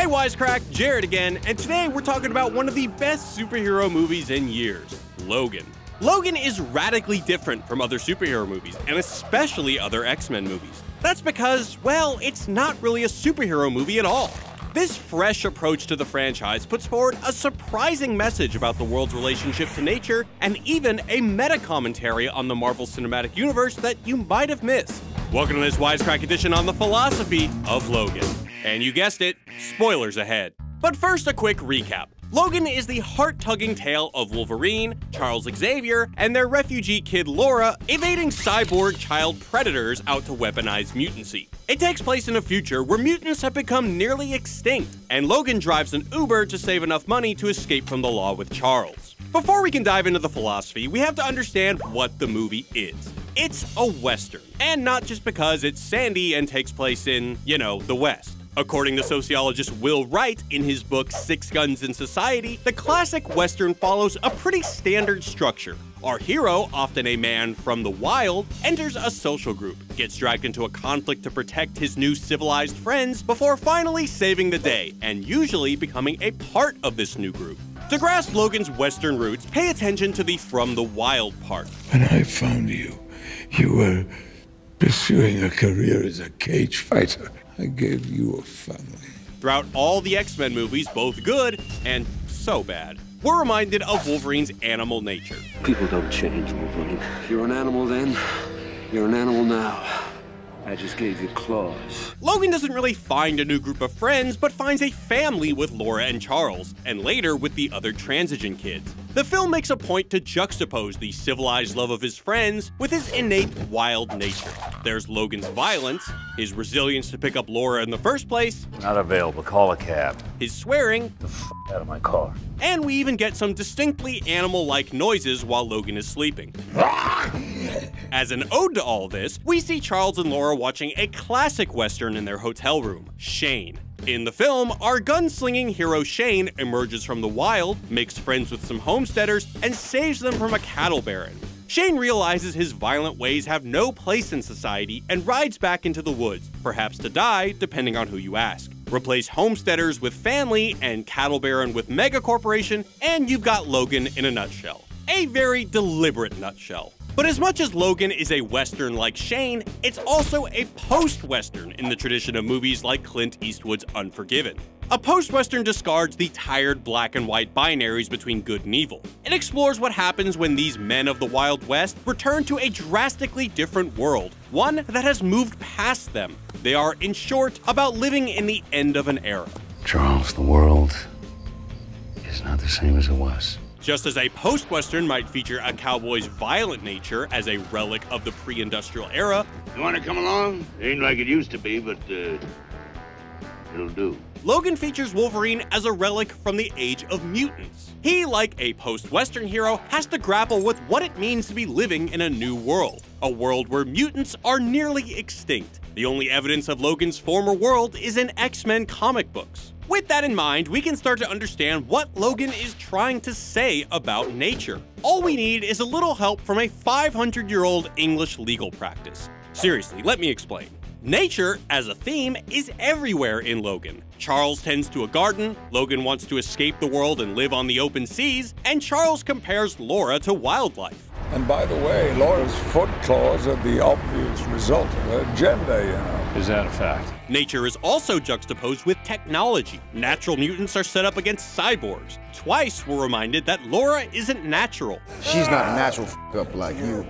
Hey Wisecrack, Jared again, and today we're talking about one of the best superhero movies in years, Logan. Logan is radically different from other superhero movies, and especially other X-Men movies. That's because, well, it's not really a superhero movie at all. This fresh approach to the franchise puts forward a surprising message about the world's relationship to nature, and even a meta-commentary on the Marvel Cinematic Universe that you might have missed. Welcome to this Wisecrack Edition on the Philosophy of Logan. And you guessed it, spoilers ahead. But first, a quick recap. Logan is the heart-tugging tale of Wolverine, Charles Xavier, and their refugee kid Laura evading cyborg child predators out to weaponize mutancy. It takes place in a future where mutants have become nearly extinct, and Logan drives an Uber to save enough money to escape from the law with Charles. Before we can dive into the philosophy, we have to understand what the movie is. It's a Western, and not just because it's sandy and takes place in, the West. According to sociologist Will Wright in his book Six Guns in Society, the classic Western follows a pretty standard structure. Our hero, often a man from the wild, enters a social group, gets dragged into a conflict to protect his new civilized friends before finally saving the day, and usually becoming a part of this new group. To grasp Logan's Western roots, pay attention to the from the wild part. When I found you, you were pursuing a career as a cage fighter. I gave you a family. Throughout all the X-Men movies, both good and so bad, we're reminded of Wolverine's animal nature. People don't change, Wolverine. You're an animal then, you're an animal now. I just gave you claws. Logan doesn't really find a new group of friends, but finds a family with Laura and Charles, and later with the other Transigen kids. The film makes a point to juxtapose the civilized love of his friends with his innate wild nature. There's Logan's violence, his resilience to pick up Laura in the first place, not available, call a cab, his swearing, the f out of my car. And we even get some distinctly animal-like noises while Logan is sleeping. As an ode to all this, we see Charles and Laura watching a classic Western in their hotel room, Shane. In the film, our gunslinging hero Shane emerges from the wild, makes friends with some homesteaders, and saves them from a cattle baron. Shane realizes his violent ways have no place in society and rides back into the woods, perhaps to die, depending on who you ask. Replace homesteaders with family and cattle baron with mega corporation, and you've got Logan in a nutshell. A very deliberate nutshell. But as much as Logan is a Western like Shane, it's also a post-Western in the tradition of movies like Clint Eastwood's Unforgiven. A post-Western discards the tired black and white binaries between good and evil. It explores what happens when these men of the Wild West return to a drastically different world, one that has moved past them. They are, in short, about living in the end of an era. Charles, the world is not the same as it was. Just as a post-Western might feature a cowboy's violent nature as a relic of the pre-industrial era. You want to come along? Ain't like it used to be, but it'll do. Logan features Wolverine as a relic from the age of mutants. He, like a post-Western hero, has to grapple with what it means to be living in a new world. A world where mutants are nearly extinct. The only evidence of Logan's former world is in X-Men comic books. With that in mind, we can start to understand what Logan is trying to say about nature. All we need is a little help from a 500-year-old English legal practice. Seriously, let me explain. Nature, as a theme, is everywhere in Logan. Charles tends to a garden, Logan wants to escape the world and live on the open seas, and Charles compares Laura to wildlife. And by the way, Laura's foot claws are the obvious result of her gender, Is that a fact? Nature is also juxtaposed with technology. Natural mutants are set up against cyborgs. Twice we're reminded that Laura isn't natural. She's not a natural f***up like you.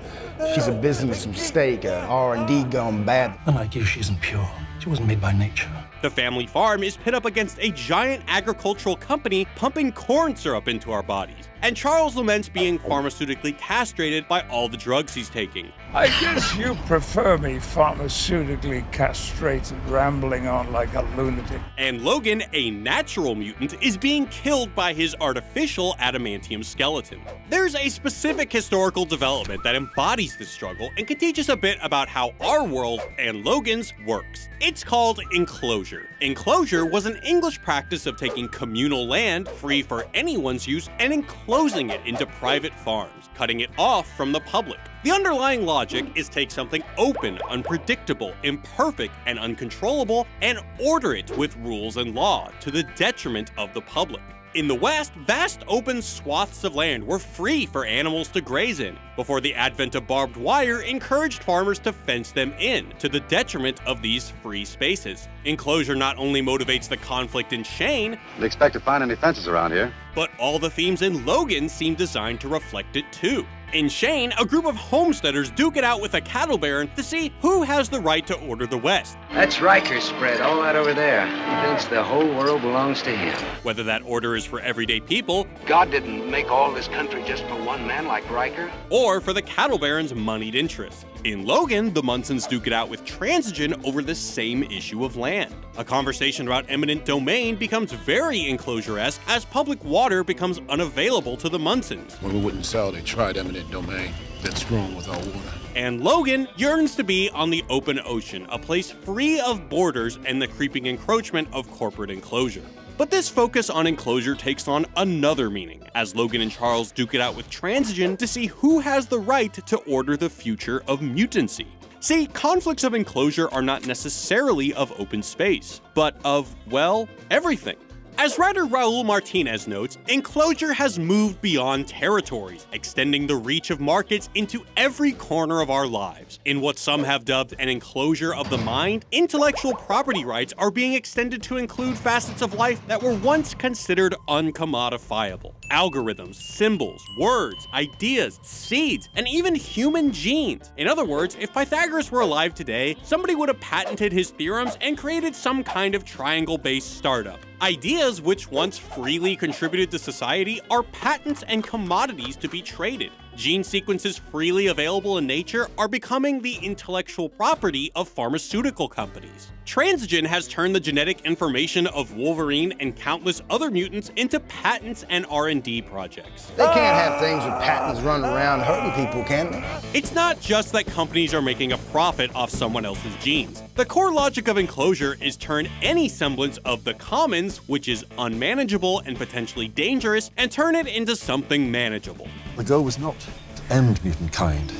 She's a business mistake, a R&D gone bad. Unlike you, she isn't pure. She wasn't made by nature. The family farm is pit up against a giant agricultural company pumping corn syrup into our bodies. And Charles laments being pharmaceutically castrated by all the drugs he's taking. I guess you prefer me pharmaceutically castrated, rambling on like a lunatic. And Logan, a natural mutant, is being killed by his artificial adamantium skeleton. There's a specific historical development that embodies this struggle and can teach us a bit about how our world, and Logan's, works. It's called enclosure. Enclosure was an English practice of taking communal land, free for anyone's use, and enclosing enclosing it into private farms, cutting it off from the public. The underlying logic is take something open, unpredictable, imperfect, and uncontrollable, and order it with rules and law to the detriment of the public. In the West, vast open swaths of land were free for animals to graze in, before the advent of barbed wire encouraged farmers to fence them in, to the detriment of these free spaces. Enclosure not only motivates the conflict in Shane, Didn't expect to find any fences around here. but all the themes in Logan seem designed to reflect it too. In Shane, a group of homesteaders duke it out with a cattle baron to see who has the right to order the West. That's Riker's spread, all that over there. He thinks the whole world belongs to him. Whether that order is for everyday people, God didn't make all this country just for one man like Riker. or for the cattle baron's moneyed interests. In Logan, the Munsons duke it out with Transigen over the same issue of land. A conversation about eminent domain becomes very enclosure-esque as public water becomes unavailable to the Munsons. When we wouldn't sell, they tried eminent domain. That's wrong with our water. And Logan yearns to be on the open ocean, a place free of borders and the creeping encroachment of corporate enclosure. But this focus on enclosure takes on another meaning, as Logan and Charles duke it out with Transigen to see who has the right to order the future of mutancy. See, conflicts of enclosure are not necessarily of open space, but of, well, everything. As writer Raul Martinez notes, enclosure has moved beyond territories, extending the reach of markets into every corner of our lives. In what some have dubbed an enclosure of the mind, intellectual property rights are being extended to include facets of life that were once considered uncommodifiable. Algorithms, symbols, words, ideas, seeds, and even human genes. In other words, if Pythagoras were alive today, somebody would have patented his theorems and created some kind of triangle-based startup. Ideas which once freely contributed to society are patents and commodities to be traded. Gene sequences freely available in nature are becoming the intellectual property of pharmaceutical companies. Transigen has turned the genetic information of Wolverine and countless other mutants into patents and R&D projects. They can't have things with patents running around hurting people, can they? It's not just that companies are making a profit off someone else's genes. The core logic of enclosure is turn any semblance of the commons, which is unmanageable and potentially dangerous, and turn it into something manageable. The goal was not to end mutant kind,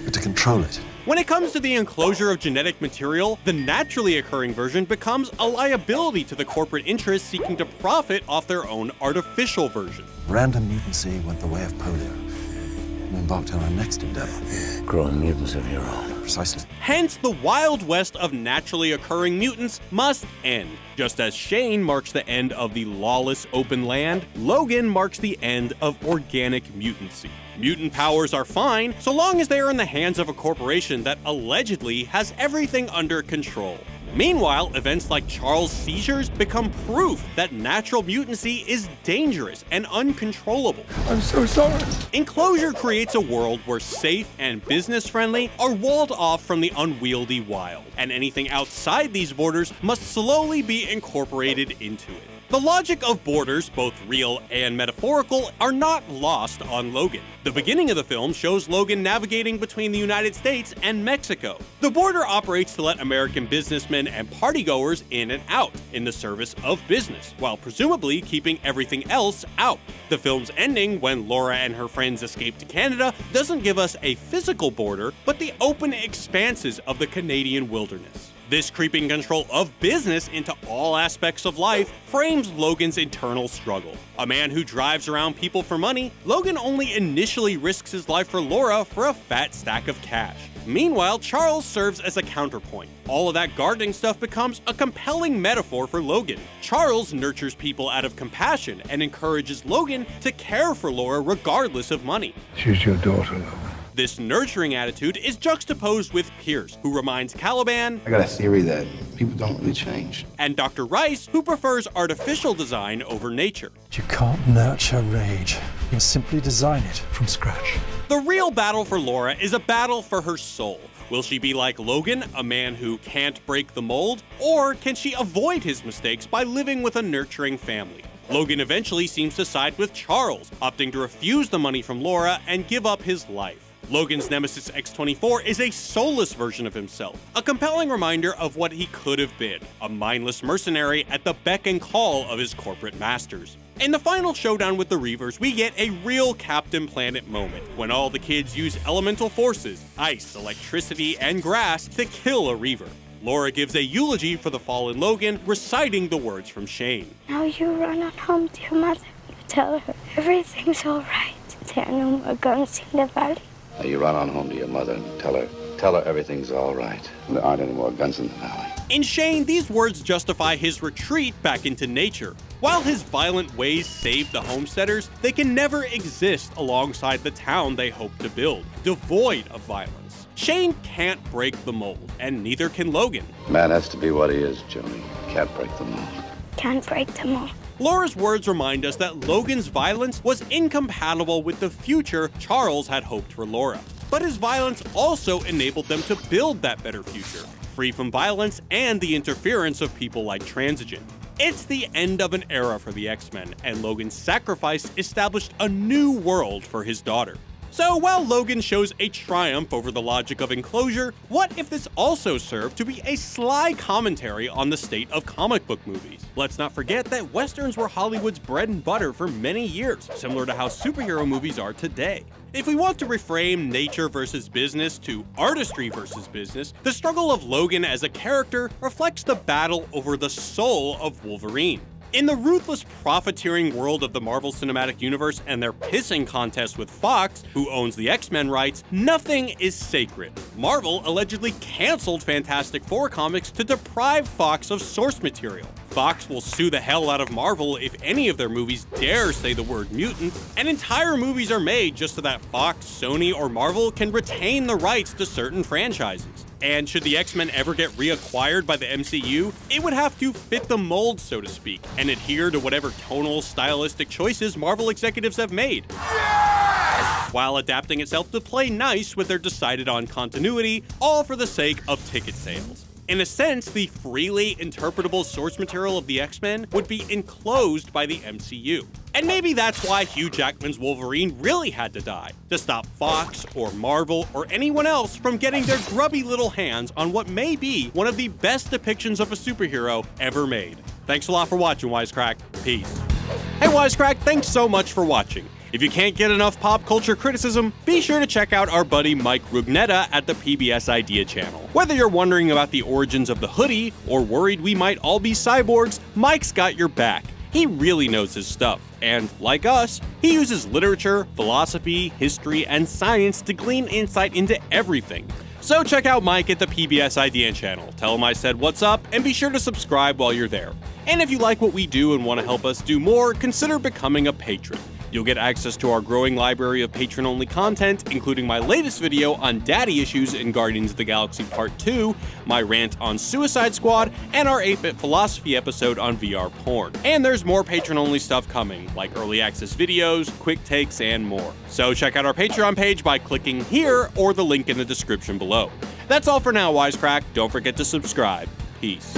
but to control it. When it comes to the enclosure of genetic material, the naturally occurring version becomes a liability to the corporate interests seeking to profit off their own artificial version. Random mutancy went the way of polio. We embarked on our next endeavor. Growing mutants of your own. Precisely. Hence, the Wild West of naturally occurring mutants must end. Just as Shane marks the end of the lawless open land, Logan marks the end of organic mutancy. Mutant powers are fine, so long as they are in the hands of a corporation that allegedly has everything under control. Meanwhile, events like Charles' seizures become proof that natural mutancy is dangerous and uncontrollable. I'm so sorry. Enclosure creates a world where safe and business-friendly are walled off from the unwieldy wild, and anything outside these borders must slowly be incorporated into it. The logic of borders, both real and metaphorical, are not lost on Logan. The beginning of the film shows Logan navigating between the United States and Mexico. The border operates to let American businessmen and partygoers in and out, in the service of business, while presumably keeping everything else out. The film's ending, when Laura and her friends escape to Canada, doesn't give us a physical border, but the open expanses of the Canadian wilderness. This creeping control of business into all aspects of life frames Logan's internal struggle. A man who drives around people for money, Logan only initially risks his life for Laura for a fat stack of cash. Meanwhile, Charles serves as a counterpoint. All of that gardening stuff becomes a compelling metaphor for Logan. Charles nurtures people out of compassion and encourages Logan to care for Laura regardless of money. She's your daughter, Logan. This nurturing attitude is juxtaposed with Pierce, who reminds Caliban, I got a theory that people don't really change. and Dr. Rice, who prefers artificial design over nature. You can't nurture rage. You simply design it from scratch. The real battle for Laura is a battle for her soul. Will she be like Logan, a man who can't break the mold, or can she avoid his mistakes by living with a nurturing family? Logan eventually seems to side with Charles, opting to refuse the money from Laura and give up his life. Logan's nemesis X-24 is a soulless version of himself, a compelling reminder of what he could have been, a mindless mercenary at the beck and call of his corporate masters. In the final showdown with the Reavers, we get a real Captain Planet moment, when all the kids use elemental forces, ice, electricity, and grass to kill a Reaver. Laura gives a eulogy for the fallen Logan, reciting the words from Shane. Now you run on home to your mother. You tell her everything's all right. There are no more guns in the valley. Now you run on home to your mother and tell her everything's all right. There aren't any more guns in the valley. In Shane, these words justify his retreat back into nature. While his violent ways save the homesteaders, they can never exist alongside the town they hope to build, devoid of violence. Shane can't break the mold, and neither can Logan. Man has to be what he is, Joni. Can't break the mold. Can't break the mold. Laura's words remind us that Logan's violence was incompatible with the future Charles had hoped for Laura. But his violence also enabled them to build that better future, free from violence and the interference of people like Transigen. It's the end of an era for the X-Men, and Logan's sacrifice established a new world for his daughter. So while Logan shows a triumph over the logic of enclosure, what if this also served to be a sly commentary on the state of comic book movies? Let's not forget that Westerns were Hollywood's bread and butter for many years, similar to how superhero movies are today. If we want to reframe nature versus business to artistry versus business, the struggle of Logan as a character reflects the battle over the soul of Wolverine. In the ruthless profiteering world of the Marvel Cinematic Universe and their pissing contest with Fox, who owns the X-Men rights, nothing is sacred. Marvel allegedly canceled Fantastic Four comics to deprive Fox of source material. Fox will sue the hell out of Marvel if any of their movies dare say the word mutant, and entire movies are made just so that Fox, Sony, or Marvel can retain the rights to certain franchises. And should the X-Men ever get reacquired by the MCU, it would have to fit the mold, so to speak, and adhere to whatever tonal, stylistic choices Marvel executives have made. Yes! While adapting itself to play nice with their decided-on continuity, all for the sake of ticket sales. In a sense, the freely interpretable source material of the X-Men would be enclosed by the MCU. And maybe that's why Hugh Jackman's Wolverine really had to die, to stop Fox or Marvel or anyone else from getting their grubby little hands on what may be one of the best depictions of a superhero ever made. Thanks a lot for watching, Wisecrack. Peace. Hey Wisecrack, thanks so much for watching. If you can't get enough pop culture criticism, be sure to check out our buddy Mike Rugnetta at the PBS Idea channel. Whether you're wondering about the origins of the hoodie or worried we might all be cyborgs, Mike's got your back. He really knows his stuff, and like us, he uses literature, philosophy, history, and science to glean insight into everything. So check out Mike at the PBS Idea channel, tell him I said what's up, and be sure to subscribe while you're there. And if you like what we do and want to help us do more, consider becoming a patron. You'll get access to our growing library of patron-only content, including my latest video on daddy issues in Guardians of the Galaxy Part 2, my rant on Suicide Squad, and our 8-Bit Philosophy episode on VR porn. And there's more patron-only stuff coming, like early access videos, quick takes, and more. So check out our Patreon page by clicking here or the link in the description below. That's all for now, Wisecrack. Don't forget to subscribe. Peace.